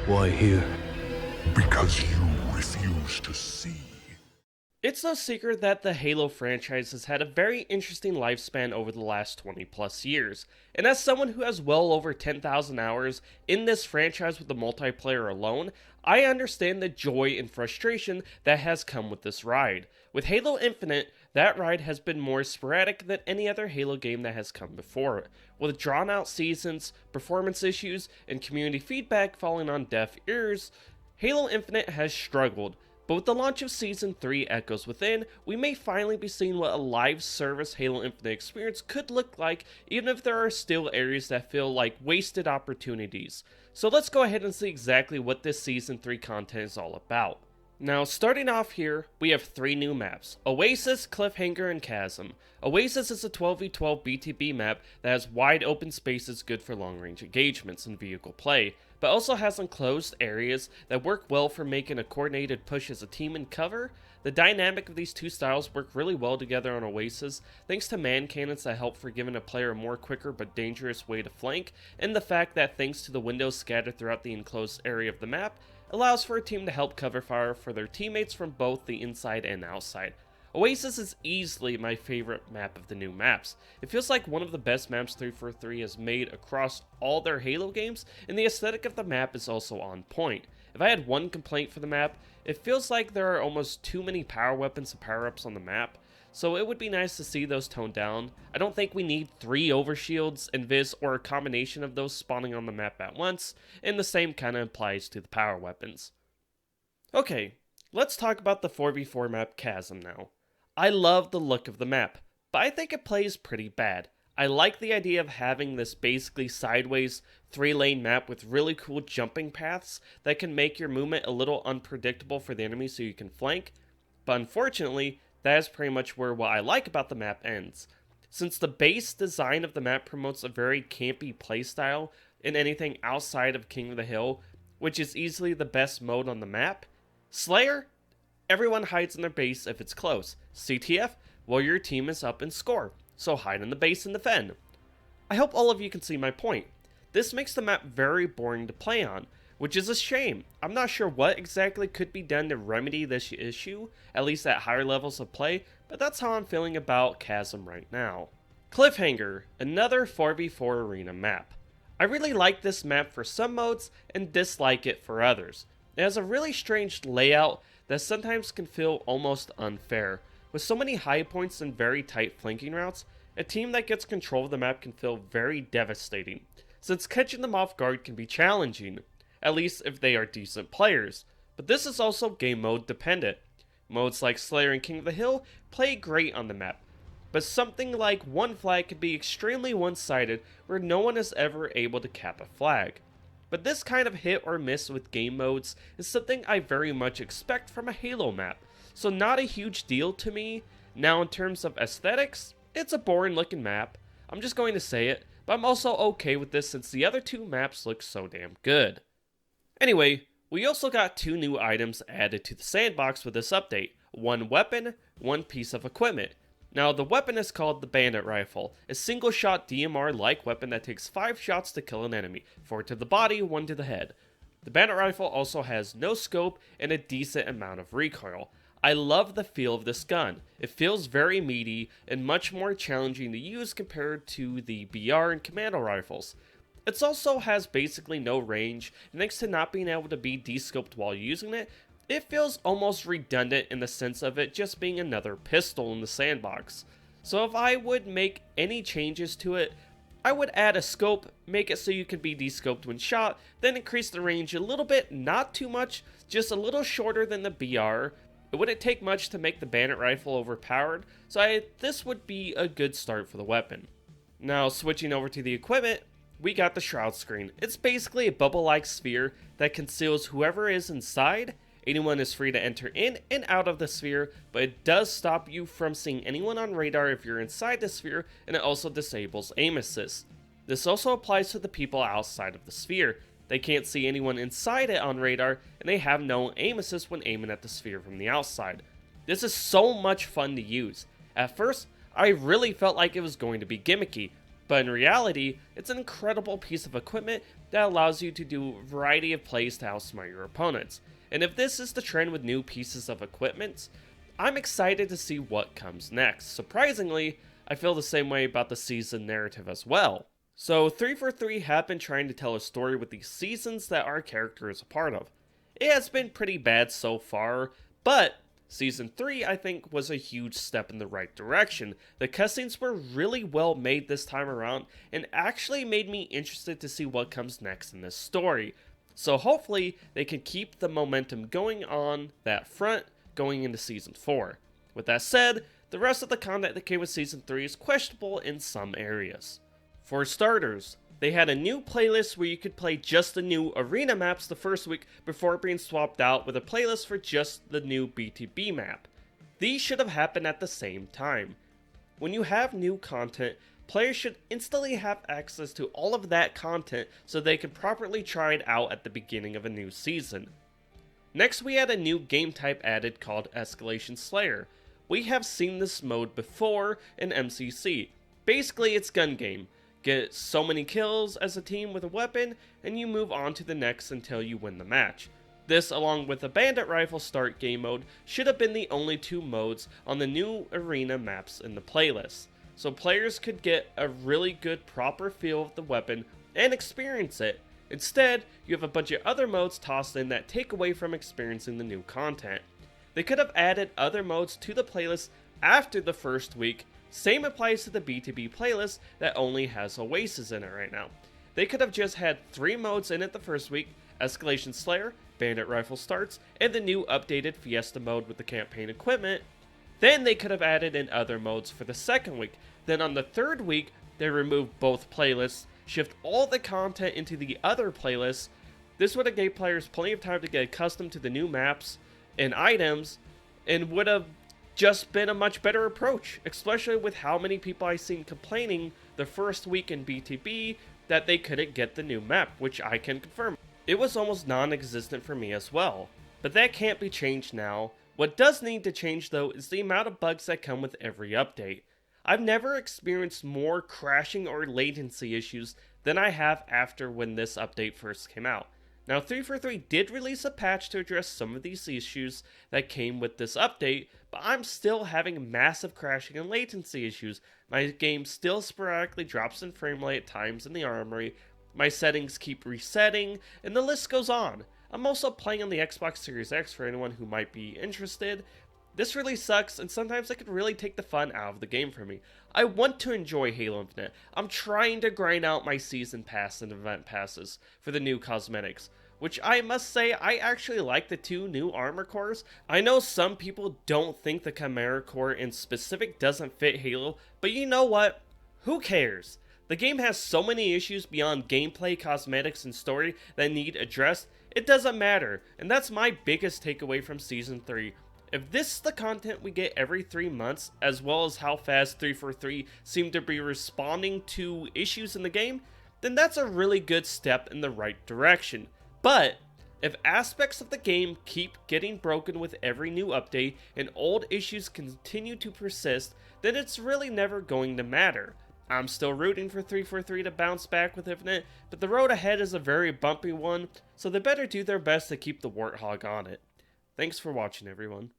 Why here? Because you refuse to see. It's no secret that the Halo franchise has had a very interesting lifespan over the last 20 plus years, and as someone who has well over 10,000 hours in this franchise with the multiplayer alone, I understand the joy and frustration that has come with this ride. With Halo Infinite, that ride has been more sporadic than any other Halo game that has come before it, with drawn out seasons, performance issues, and community feedback falling on deaf ears. Halo Infinite has struggled. But with the launch of Season 3 Echoes Within, we may finally be seeing what a live service Halo Infinite experience could look like, even if there are still areas that feel like wasted opportunities. So let's go ahead and see exactly what this Season 3 content is all about. Now, starting off here, we have 3 new maps: Oasis, Cliffhanger, and Chasm. Oasis is a 12v12 BTB map that has wide open spaces good for long-range engagements and vehicle play, but also has enclosed areas that work well for making a coordinated push as a team in cover. The dynamic of these two styles work really well together on Oasis, thanks to man cannons that help for giving a player a more quicker but dangerous way to flank, and the fact that thanks to the windows scattered throughout the enclosed area of the map, allows for a team to help cover fire for their teammates from both the inside and outside. Oasis is easily my favorite map of the new maps. It feels like one of the best maps 343 has made across all their Halo games, and the aesthetic of the map is also on point. If I had one complaint for the map, it feels like there are almost too many power weapons and power-ups on the map, so it would be nice to see those toned down. I don't think we need 3 overshields, invis, or a combination of those spawning on the map at once, and the same kinda applies to the power weapons. Okay, let's talk about the 4v4 map Chasm now. I love the look of the map, but I think it plays pretty bad. I like the idea of having this basically sideways 3-lane map with really cool jumping paths that can make your movement a little unpredictable for the enemy so you can flank, but unfortunately, that is pretty much where what I like about the map ends. Since the base design of the map promotes a very campy playstyle in anything outside of King of the Hill, which is easily the best mode on the map, Slayer? Everyone hides in their base if it's close. CTF? Well, your team is up and score, so hide in the base and defend. I hope all of you can see my point. This makes the map very boring to play on, which is a shame. I'm not sure what exactly could be done to remedy this issue, at least at higher levels of play, but that's how I'm feeling about Chasm right now. Cliffhanger, another 4v4 arena map. I really like this map for some modes and dislike it for others. It has a really strange layout that sometimes can feel almost unfair. With so many high points and very tight flanking routes, a team that gets control of the map can feel very devastating, since catching them off guard can be challenging, at least if they are decent players. But this is also game mode dependent. Modes like Slayer and King of the Hill play great on the map, but something like One Flag can be extremely one-sided where no one is ever able to cap a flag. But this kind of hit or miss with game modes is something I very much expect from a Halo map, so not a huge deal to me. Now in terms of aesthetics, it's a boring looking map, I'm just going to say it, but I'm also okay with this since the other 2 maps look so damn good. Anyway, we also got 2 new items added to the sandbox with this update: 1 weapon, 1 piece of equipment. Now, the weapon is called the Bandit Rifle, a single-shot DMR-like weapon that takes 5 shots to kill an enemy, 4 to the body, 1 to the head. The Bandit Rifle also has no scope and a decent amount of recoil. I love the feel of this gun. It feels very meaty and much more challenging to use compared to the BR and Commando rifles. It also has basically no range, and thanks to not being able to be descoped while using it, it feels almost redundant in the sense of it just being another pistol in the sandbox. So if I would make any changes to it, I would add a scope, make it so you can be descoped when shot, then increase the range a little bit, not too much, just a little shorter than the BR. It wouldn't take much to make the Bandit Rifle overpowered, so this would be a good start for the weapon. Now switching over to the equipment, we got the Shroud Screen. It's basically a bubble-like sphere that conceals whoever is inside. Anyone is free to enter in and out of the sphere, but it does stop you from seeing anyone on radar if you're inside the sphere, and it also disables aim assist. This also applies to the people outside of the sphere. They can't see anyone inside it on radar, and they have no aim assist when aiming at the sphere from the outside. This is so much fun to use. At first, I really felt like it was going to be gimmicky, But in reality, it's an incredible piece of equipment that allows you to do a variety of plays to outsmart your opponents. And if this is the trend with new pieces of equipment, I'm excited to see what comes next. Surprisingly, I feel the same way about the season narrative as well. So 343 have been trying to tell a story with these seasons that our character is a part of. It has been pretty bad so far, but Season 3, I think, was a huge step in the right direction. The cutscenes were really well made this time around, and actually made me interested to see what comes next in this story. So hopefully, they can keep the momentum going on that front going into Season 4. With that said, the rest of the content that came with Season 3 is questionable in some areas. For starters, they had a new playlist where you could play just the new arena maps the first week before being swapped out with a playlist for just the new BTB map. These should have happened at the same time. When you have new content, players should instantly have access to all of that content so they can properly try it out at the beginning of a new season. Next, we had a new game type added called Escalation Slayer. We have seen this mode before in MCC. Basically, it's gun game. Get so many kills as a team with a weapon, and you move on to the next until you win the match. This, along with the Bandit Rifle Start game mode, should have been the only two modes on the new arena maps in the playlist, so players could get a really good proper feel of the weapon and experience it. Instead, you have a bunch of other modes tossed in that take away from experiencing the new content. They could have added other modes to the playlist after the first week. Same applies to the BTB playlist that only has Oasis in it right now. They could have just had 3 modes in it the first week: Escalation Slayer, Bandit Rifle Starts, and the new updated Fiesta mode with the campaign equipment. Then they could have added in other modes for the second week. Then on the third week, they removed both playlists, shift all the content into the other playlists. This would have gave players plenty of time to get accustomed to the new maps and items, and would have just been a much better approach, especially with how many people I've seen complaining the first week in BTB that they couldn't get the new map, which I can confirm. It was almost non-existent for me as well, but that can't be changed now. What does need to change though is the amount of bugs that come with every update. I've never experienced more crashing or latency issues than I have after when this update first came out. Now 343 did release a patch to address some of these issues that came with this update, but I'm still having massive crashing and latency issues. My game still sporadically drops in frame rate at times in the armory, my settings keep resetting, and the list goes on. I'm also playing on the Xbox Series X for anyone who might be interested. This really sucks, and sometimes it could really take the fun out of the game for me. I want to enjoy Halo Infinite. I'm trying to grind out my season pass and event passes for the new cosmetics, which I must say I actually like the 2 new armor cores. I know some people don't think the Chimera core in specific doesn't fit Halo, but you know what? Who cares? The game has so many issues beyond gameplay, cosmetics, and story that need addressed, it doesn't matter, and that's my biggest takeaway from Season 3. If this is the content we get every 3 months, as well as how fast 343 seem to be responding to issues in the game, then that's a really good step in the right direction. But if aspects of the game keep getting broken with every new update and old issues continue to persist, then it's really never going to matter. I'm still rooting for 343 to bounce back with Infinite, but the road ahead is a very bumpy one, so they better do their best to keep the Warthog on it. Thanks for watching, everyone.